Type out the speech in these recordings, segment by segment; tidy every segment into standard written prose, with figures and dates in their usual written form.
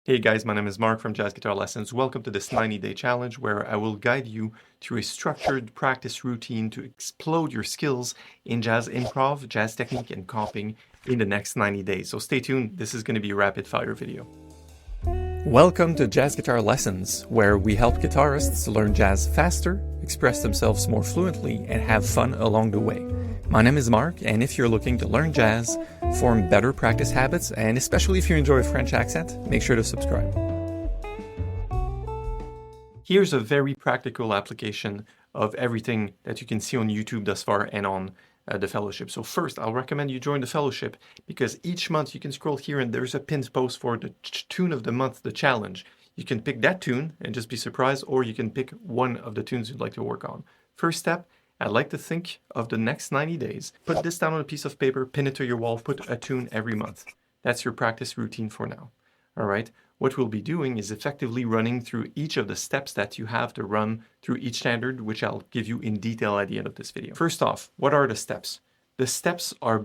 Hey guys, my name is Mark from Jazz Guitar Lessons. Welcome to this 90-day challenge where I will guide you through a structured practice routine to explode your skills in jazz improv, jazz technique, and comping in the next 90 days. So stay tuned, this is going to be a rapid fire video. Welcome to Jazz Guitar Lessons, where we help guitarists learn jazz faster, express themselves more fluently, and have fun along the way. My name is Mark, and if you're looking to learn jazz, form better practice habits, and especially if you enjoy a French accent, make sure to subscribe. Here's a very practical application of everything that you can see on YouTube thus far and on the fellowship. So first, I'll recommend you join the fellowship because each month you can scroll here and there's a pinned post for the tune of the month, the challenge. You can pick that tune and just be surprised, or you can pick one of the tunes you'd like to work on. First step, I'd like to think of the next 90 days. Put this down on a piece of paper, pin it to your wall, put a tune every month. That's your practice routine for now. All right. What we'll be doing is effectively running through each of the steps that you have to run through each standard, which I'll give you in detail at the end of this video. First off, what are the steps? The steps are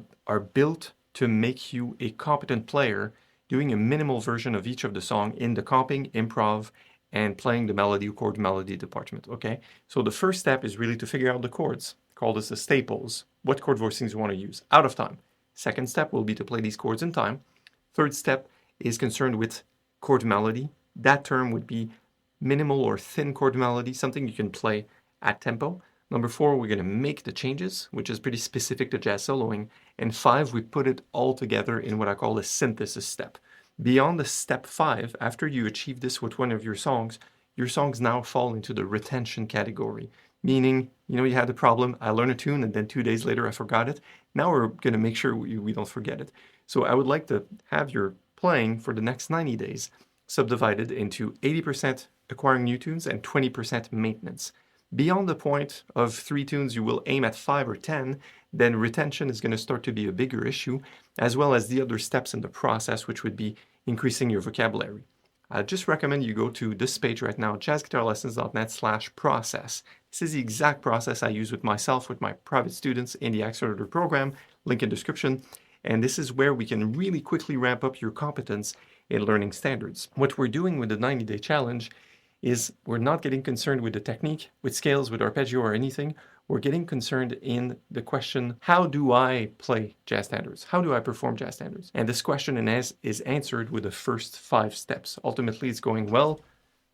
built to make you a competent player doing a minimal version of each of the song in the comping, improv, and playing the melody chord melody department, okay? So the first step is really to figure out the chords. Call this the staples. What chord voicings you want to use out of time. Second step will be to play these chords in time. Third step is concerned with chord melody. That term would be minimal or thin chord melody, something you can play at tempo. Number 4, we're going to make the changes, which is pretty specific to jazz soloing. And 5, we put it all together in what I call the synthesis step. Beyond the step 5, after you achieve this with one of your songs now fall into the retention category. Meaning, you had the problem, I learned a tune and then 2 days later I forgot it. Now we're going to make sure we don't forget it. So I would like to have your playing for the next 90 days subdivided into 80% acquiring new tunes and 20% maintenance. Beyond the point of 3 tunes you will aim at 5 or 10, then retention is going to start to be a bigger issue, as well as the other steps in the process, which would be increasing your vocabulary. I just recommend you go to this page right now, jazzguitarlessons.net/process. This is the exact process I use with myself, with my private students in the Accelerator program, link in description. And this is where we can really quickly ramp up your competence in learning standards. What we're doing with the 90-day challenge is we're not getting concerned with the technique, with scales, with arpeggio or anything. We're getting concerned in the question, how do I play jazz standards? How do I perform jazz standards? And this question is answered with the first 5 steps. Ultimately, it's going, well,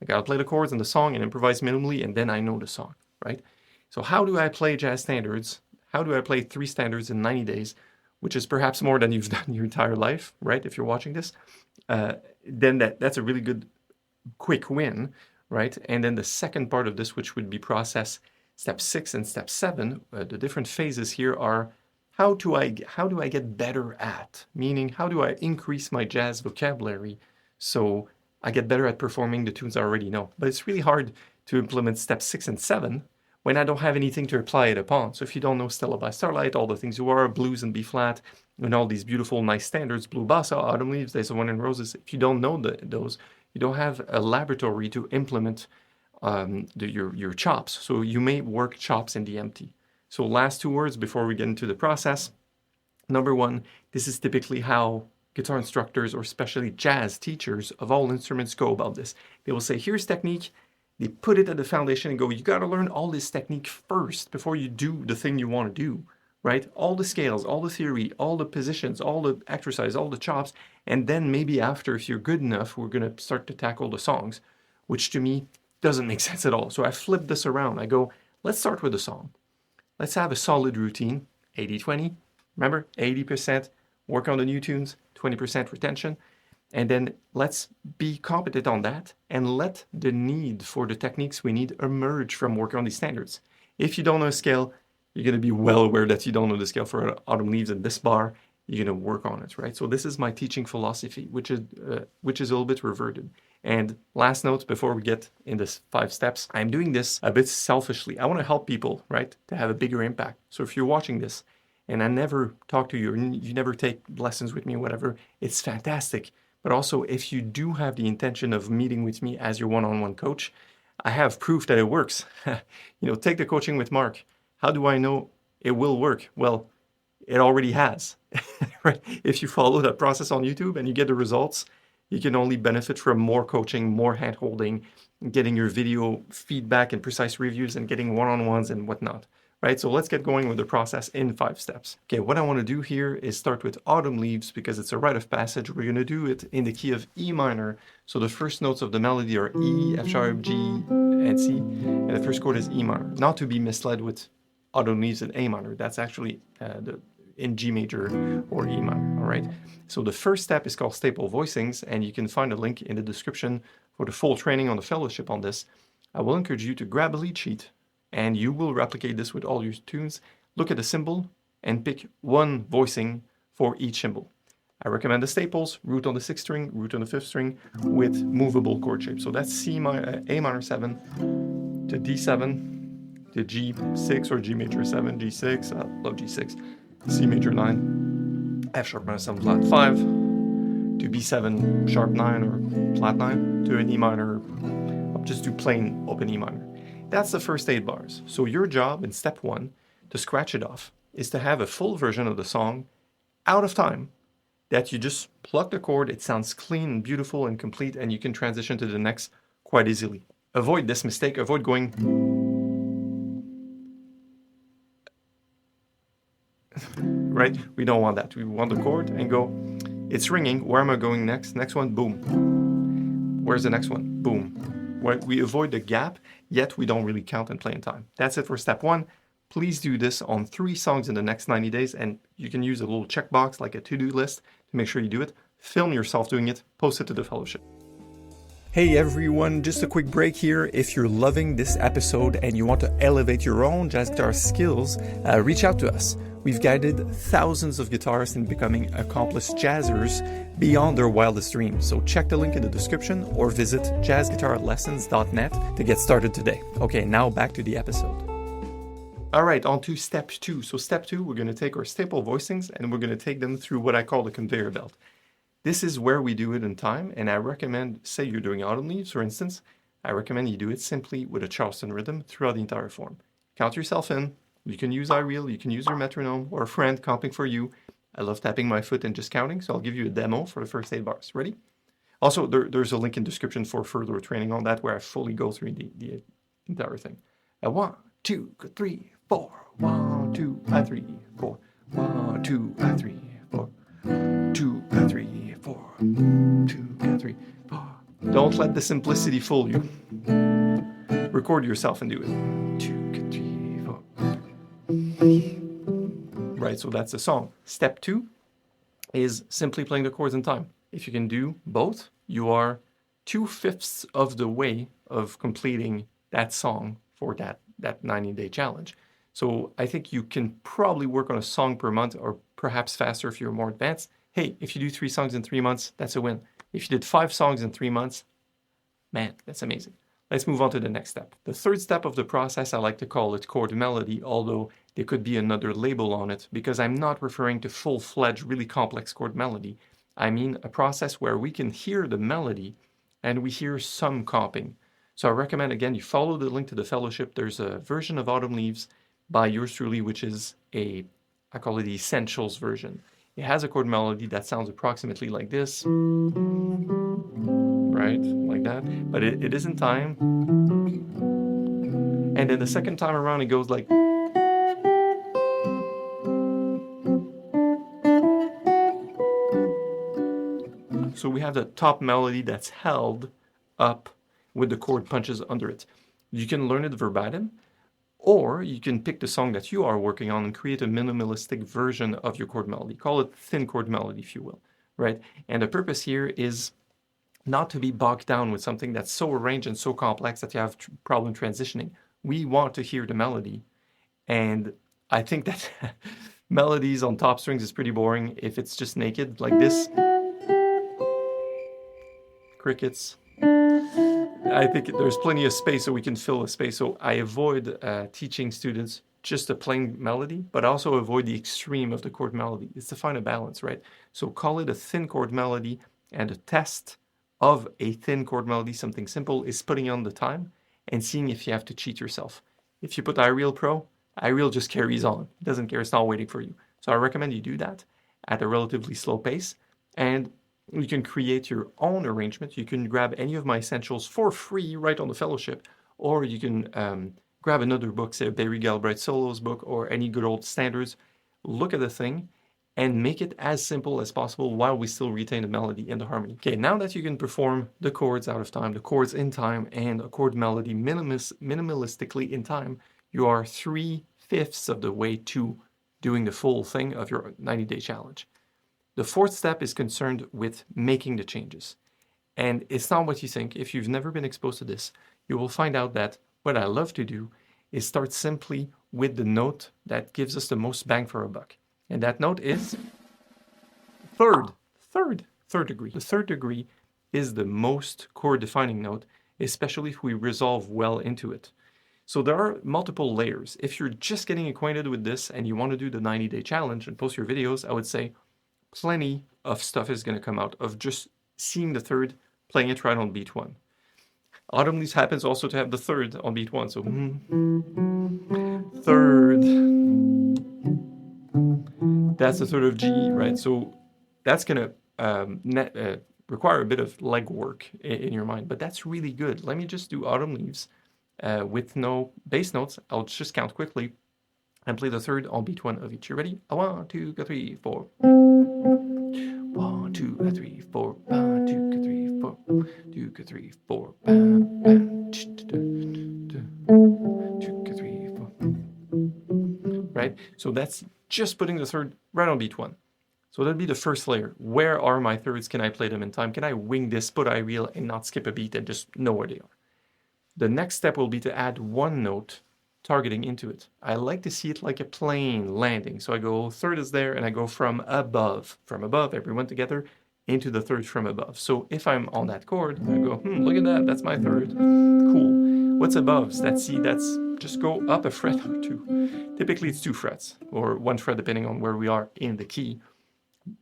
I gotta play the chords in the song and improvise minimally, and then I know the song, right? So how do I play jazz standards? How do I play 3 standards in 90 days? Which is perhaps more than you've done your entire life, right? If you're watching this, then that's a really good quick win, right? And then the second part of this, which would be process step 6 and step 7, the different phases here are how do I get better at? Meaning, how do I increase my jazz vocabulary so I get better at performing the tunes I already know? But it's really hard to implement step 6 and 7 when I don't have anything to apply it upon. So if you don't know Stella by Starlight, all the things you are, blues and B flat, and all these beautiful, nice standards, Blue Bossa, Autumn Leaves, Days of Wine and Roses, if you don't know those, you don't have a laboratory to implement your chops. So you may work chops in the empty. So last 2 words before we get into the process. Number 1, this is typically how guitar instructors, or especially jazz teachers of all instruments, go about this. They will say, here's technique. They put it at the foundation and go, you got to learn all this technique first before you do the thing you want to do, right? All the scales, all the theory, all the positions, all the exercise, all the chops. And then maybe after, if you're good enough, we're going to start to tackle the songs, which to me doesn't make sense at all. So I flip this around. I go, let's start with a song. Let's have a solid routine, 80-20. Remember, 80% work on the new tunes, 20% retention. And then let's be competent on that and let the need for the techniques we need emerge from working on these standards. If you don't know a scale, you're going to be well aware that you don't know the scale for Autumn Leaves and this bar. You're going to work on it, right? So this is my teaching philosophy, which is a little bit reverted. And last note before we get in this 5 steps, I'm doing this a bit selfishly. I want to help people, right, to have a bigger impact. So if you're watching this and I never talk to you, or you never take lessons with me, whatever, it's fantastic. But also, if you do have the intention of meeting with me as your one-on-one coach, I have proof that it works. Take the coaching with Mark. How do I know it will work? Well, it already has, right? If you follow that process on YouTube and you get the results, you can only benefit from more coaching, more hand-holding, getting your video feedback and precise reviews and getting one-on-ones and whatnot, right? So let's get going with the process in 5 steps. Okay, what I want to do here is start with Autumn Leaves because it's a rite of passage. We're going to do it in the key of E minor. So the first notes of the melody are E, F sharp, G, and C, and the first chord is E minor. Not to be misled with Autumn Leaves in A minor. That's actually in G major or E minor, all right? So the first step is called staple voicings, and you can find a link in the description for the full training on the fellowship on this. I will encourage you to grab a lead sheet, and you will replicate this with all your tunes. Look at the symbol and pick one voicing for each symbol. I recommend the staples, root on the 6th string, root on the 5th string, with movable chord shape. So that's A minor 7 to D7 to G6 or G major 7, G6, I love G6, C major 9, F sharp minor 7 flat 5, to B7 sharp 9 or flat 9, to an E minor, I'll just do plain open E minor. That's the first 8 bars. So your job in step 1, to scratch it off, is to have a full version of the song out of time that you just pluck the chord, it sounds clean and beautiful and complete, and you can transition to the next quite easily. Avoid this mistake, avoid going right? We don't want that. We want the chord and go, it's ringing, where am I going next? Next one, boom. Where's the next one? Boom. We avoid the gap, yet we don't really count and play in time. That's it for step 1. Please do this on 3 songs in the next 90 days, and you can use a little checkbox like a to-do list to make sure you do it. Film yourself doing it, post it to the fellowship. Hey everyone, just a quick break here. If you're loving this episode and you want to elevate your own jazz guitar skills, reach out to us. We've guided thousands of guitarists in becoming accomplished jazzers beyond their wildest dreams. So check the link in the description or visit jazzguitarlessons.net to get started today. Okay, now back to the episode. All right, on to step 2. So step 2, we're going to take our staple voicings and we're going to take them through what I call the conveyor belt. This is where we do it in time, and I recommend, say you're doing Autumn Leaves, for instance, I recommend you do it simply with a Charleston rhythm throughout the entire form. Count yourself in. You can use iReel, you can use your metronome, or a friend comping for you. I love tapping my foot and just counting, so I'll give you a demo for the first 8 bars. Ready? Also, there's a link in the description for further training on that, where I fully go through the entire thing. 1, 2, 3, 4. 1, 2, 3, 4. 1, 2, 3, 4. 2, 3, 4. 2, 3, 4. Don't let the simplicity fool you. Record yourself and do it. 2, 3, 4. Right, so that's the song. Step 2 is simply playing the chords in time. If you can do both, you are 2/5 of the way of completing that song for that 90-day challenge. So I think you can probably work on a song per month, or perhaps faster if you're more advanced. Hey, if you do 3 songs in 3 months, that's a win. If you did 5 songs in 3 months, man, that's amazing. Let's move on to the next step. The third step of the process, I like to call it chord melody, although there could be another label on it, because I'm not referring to full-fledged, really complex chord melody. I mean a process where we can hear the melody and we hear some comping. So I recommend, again, you follow the link to the fellowship. There's a version of Autumn Leaves by yours truly, which is I call it the Essentials version. It has a chord melody that sounds approximately like this, right? Like that, but it is in time. And then the second time around, it goes like, so we have the top melody that's held up with the chord punches under it. You can learn it verbatim, or you can pick the song that you are working on and create a minimalistic version of your chord melody. Call it thin chord melody, if you will, right? And the purpose here is not to be bogged down with something that's so arranged and so complex that you have problem transitioning. We want to hear the melody, and I think that melodies on top strings is pretty boring if it's just naked like this. Crickets. I think there's plenty of space so we can fill a space. So I avoid teaching students just a plain melody, but also avoid the extreme of the chord melody. It's to find a balance, right? So call it a thin chord melody, and a test of a thin chord melody, something simple, is putting on the time and seeing if you have to cheat yourself. If you put iReel Pro, iReel just carries on. It doesn't care, it's not waiting for you. So I recommend you do that at a relatively slow pace. And You can create your own arrangement. You can grab any of my essentials for free right on the fellowship, or you can grab another book, say a Barry Galbraith Solos book or any good old standards, look at the thing, and make it as simple as possible while we still retain the melody and the harmony. Okay, now that you can perform the chords out of time, the chords in time, and a chord melody minimalistically in time, you are 3/5 of the way to doing the full thing of your 90-day challenge. The fourth step is concerned with making the changes. And it's not what you think. If you've never been exposed to this, you will find out that what I love to do is start simply with the note that gives us the most bang for our buck. And that note is third degree. The third degree is the most chord defining note, especially if we resolve well into it. So there are multiple layers. If you're just getting acquainted with this and you want to do the 90-day challenge and post your videos, I would say plenty of stuff is going to come out of just seeing the third, playing it right on beat 1. Autumn Leaves happens also to have the third on beat 1. So third. That's the third of G, right? So that's going to require a bit of legwork in your mind, but that's really good. Let me just do Autumn Leaves with no bass notes. I'll just count quickly and play the third on beat 1 of each. You ready? 1, 2, 3, 4. 1, 2, 3, 4. 1, 2, 3, 4. 2, 3, 4. 2, 3, 4. Right? So that's just putting the third right on beat 1. So that'd be the first layer. Where are my thirds? Can I play them in time? Can I wing this, put I reel, and not skip a beat and just know where they are? The next step will be to add one note targeting into it. I like to see it like a plane landing. So I go third is there and I go from above, everyone together, into the third from above. So if I'm on that chord, I go, look at that, that's my third. Cool. What's above? That's just go up a fret or two. Typically it's 2 frets or 1 fret depending on where we are in the key.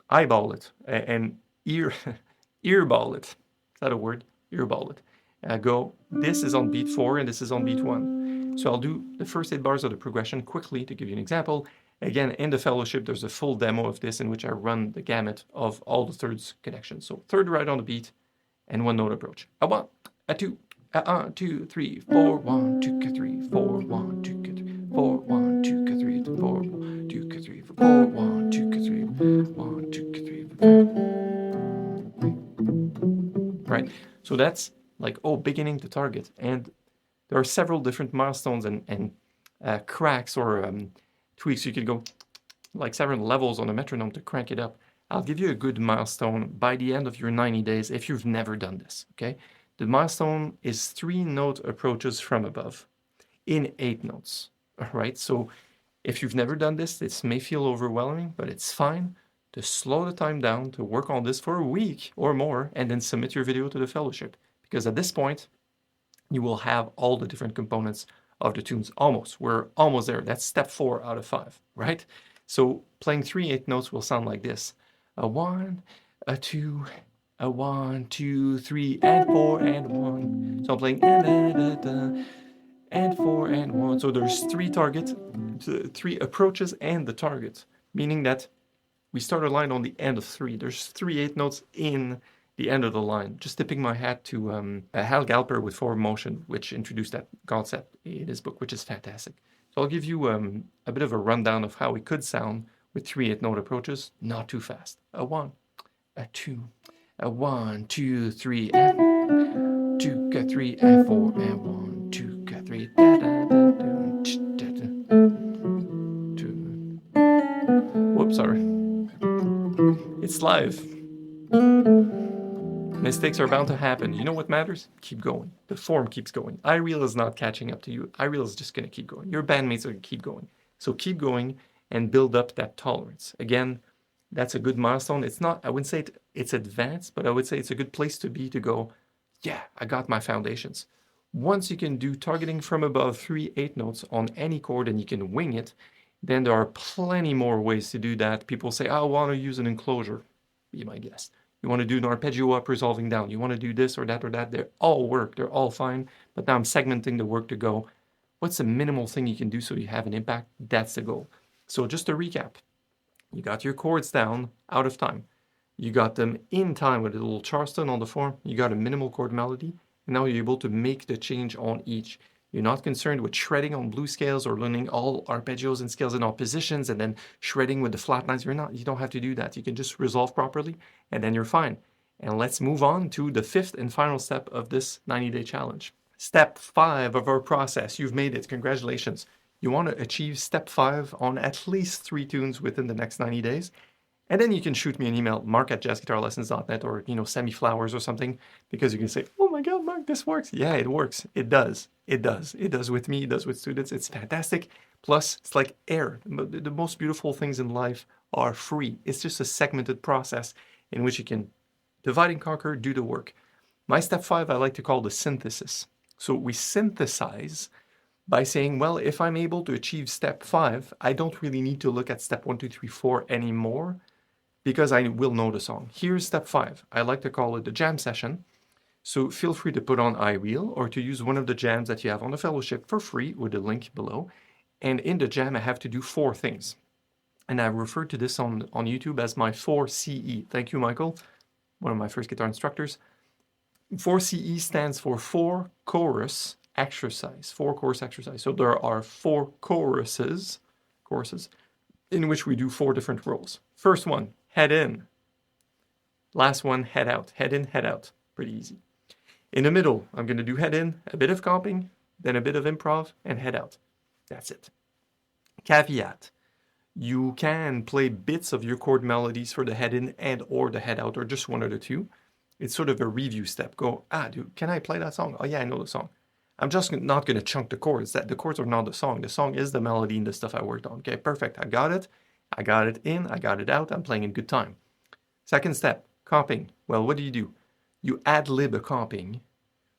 Eyeball it and earball it. Is that a word? Earball it. Go, this is on beat 4 and this is on beat 1. So I'll do the first 8 bars of the progression quickly to give you an example. Again, in the fellowship, there's a full demo of this in which I run the gamut of all the thirds connections. So third right on the beat and 1 note approach. A 1, a 2, a 2, 3, 4, 1, 2, 3, 4, 1, 2, 3, 4, 1, 2, 3, 4, 2, 3, 4, 1, 2, 3, 1, 2, 3. Right. So that's like, beginning to target. And there are several different milestones and cracks or tweaks. You could go like several levels on a metronome to crank it up. I'll give you a good milestone by the end of your 90 days if you've never done this, okay? The milestone is 3 note approaches from above in 8 notes, all right? So if you've never done this may feel overwhelming, but it's fine to slow the time down, to work on this for a week or more, and then submit your video to the fellowship. Because at this point, you will have all the different components of the tunes almost. We're almost there. That's step 4 out of 5, right? So playing 3 8 notes will sound like this. A 1, a 2, a 1, 2, 3, and 4, and 1. So I'm playing and 4, and 1. So there's 3 targets, 3 approaches, and the target, meaning that we start a line on the end of 3. There's 3 8 notes in the end of the line. Just tipping my hat to Hal Galper with Forward Motion, which introduced that concept in his book, which is fantastic. So I'll give you a bit of a rundown of how it could sound with 3 8 note approaches, not too fast. A 1, a 2, a 1, 2, 3, and 2, 3, and 4, and 1, 2, 3, da, da, da, da, da, whoops, sorry. It's live. Mistakes are bound to happen. You know what matters? Keep going. The form keeps going. iReel is not catching up to you. iReel is just going to keep going. Your bandmates are going to keep going. So keep going and build up that tolerance. Again, that's a good milestone. It's not, I wouldn't say it's advanced, but I would say it's a good place to be to go, yeah, I got my foundations. Once you can do targeting from above 3 8 notes on any chord and you can wing it, then there are plenty more ways to do that. People say, I want to use an enclosure. Be my guest. You want to do an arpeggio up, resolving down. You want to do this or that or that. They all work. They're all fine. But now I'm segmenting the work to go, what's the minimal thing you can do so you have an impact? That's the goal. So just to recap, you got your chords down out of time. You got them in time with a little Charleston on the form. You got a minimal chord melody. And now you're able to make the change on each. You're not concerned with shredding on blues scales or learning all arpeggios and scales in all positions and then shredding with the flat nines. You don't have to do that. You can just resolve properly and then you're fine. And let's move on to the fifth and final step of this 90-day challenge. Step 5 of our process. You've made it. Congratulations. You want to achieve step 5 on at least 3 tunes within the next 90 days. And then you can shoot me an email, mark@jazzguitarlessons.net, or, send me flowers or something, because you can say, oh my God, Mark, this works. Yeah, it works. It does. It does. It does with me. It does with students. It's fantastic. Plus, it's like air. The most beautiful things in life are free. It's just a segmented process in which you can divide and conquer, do the work. My step 5, I like to call the synthesis. So we synthesize by saying, well, if I'm able to achieve step 5, I don't really need to look at step 1, 2, 3, 4 anymore, because I will know the song. Here's step 5. I like to call it the jam session. So feel free to put on iReel or to use one of the jams that you have on the fellowship for free with the link below. And in the jam, I have to do 4 things. And I refer to this on YouTube as my 4CE. Thank you, Michael, one of my first guitar instructors. 4CE stands for 4 chorus exercise, 4 chorus exercise. So there are 4 choruses in which we do 4 different roles. First one, head in. Last one, head out. Head in, head out. Pretty easy. In the middle, I'm going to do head in, a bit of comping, then a bit of improv, and head out. That's it. Caveat. You can play bits of your chord melodies for the head in and or the head out, or just one of the two. It's sort of a review step. Go, dude, can I play that song? Oh yeah, I know the song. I'm just not going to chunk the chords. The chords are not the song. The song is the melody and the stuff I worked on. Okay, perfect. I got it. I got it in. I got it out. I'm playing in good time. Second step, comping. Well, what do? You ad-lib a comping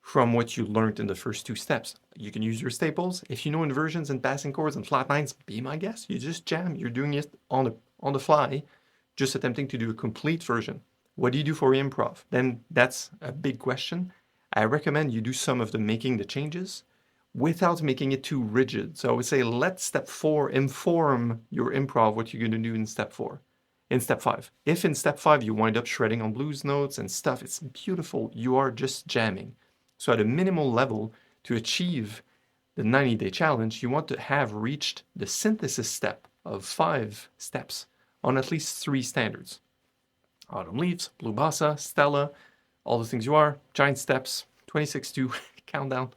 from what you learned in the first 2 steps. You can use your staples. If you know inversions and passing chords and flat nines, be my guest. You just jam. You're doing it on the fly, just attempting to do a complete version. What do you do for improv? Then that's a big question. I recommend you do some of the making the changes without making it too rigid. So I would say let step 4 inform your improv, what you're going to do in step 4. In step 5. If in step 5 you wind up shredding on blues notes and stuff, it's beautiful. You are just jamming. So at a minimal level, to achieve the 90-day challenge, you want to have reached the synthesis step of 5 steps on at least 3 standards. Autumn Leaves, Blue Bossa, Stella, all the things you are, Giant Steps, 26-2, Countdown,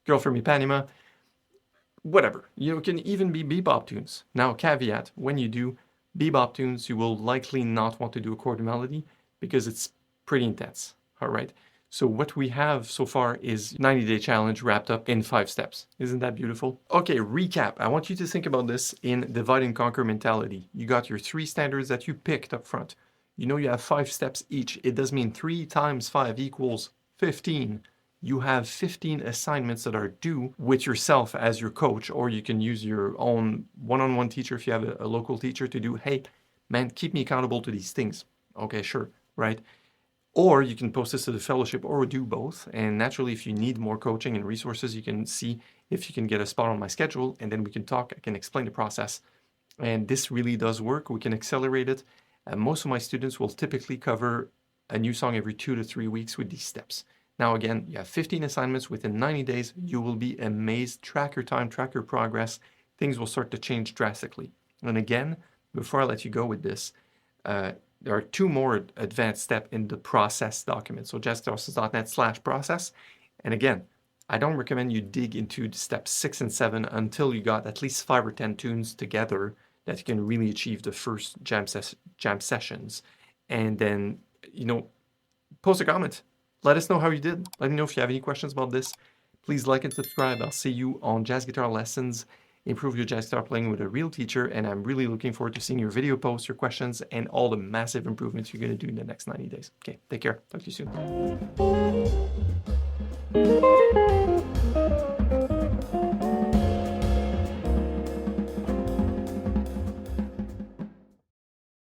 Girl from Ipanema, whatever. You can even be bebop tunes. Now, caveat, when you do bebop tunes, you will likely not want to do a chord melody because it's pretty intense, all right? So what we have so far is 90-day challenge wrapped up in 5 steps. Isn't that beautiful? Okay, recap. I want you to think about this in divide and conquer mentality. You got your 3 standards that you picked up front. You know you have 5 steps each. It does mean 3 times 5 equals 15. You have 15 assignments that are due with yourself as your coach, or you can use your own one-on-one teacher if you have a local teacher to do, hey, man, keep me accountable to these things. Okay, sure, right? Or you can post this to the fellowship or do both. And naturally, if you need more coaching and resources, you can see if you can get a spot on my schedule, and then we can talk. I can explain the process. And this really does work. We can accelerate it. Most of my students will typically cover a new song every 2 to 3 weeks with these steps. Now, again, you have 15 assignments within 90 days. You will be amazed. Track your time, track your progress. Things will start to change drastically. And again, before I let you go with this, there are 2 more advanced steps in the process document. So jazzguitarlessons.net/process. And again, I don't recommend you dig into steps 6 and 7 until you got at least 5 or 10 tunes together that you can really achieve the first jam sessions. And then, post a comment. Let us know how you did. Let me know if you have any questions about this. Please like and subscribe. I'll see you on Jazz Guitar Lessons. Improve your jazz guitar playing with a real teacher. And I'm really looking forward to seeing your video posts, your questions, and all the massive improvements you're going to do in the next 90 days. Okay, take care. Talk to you soon.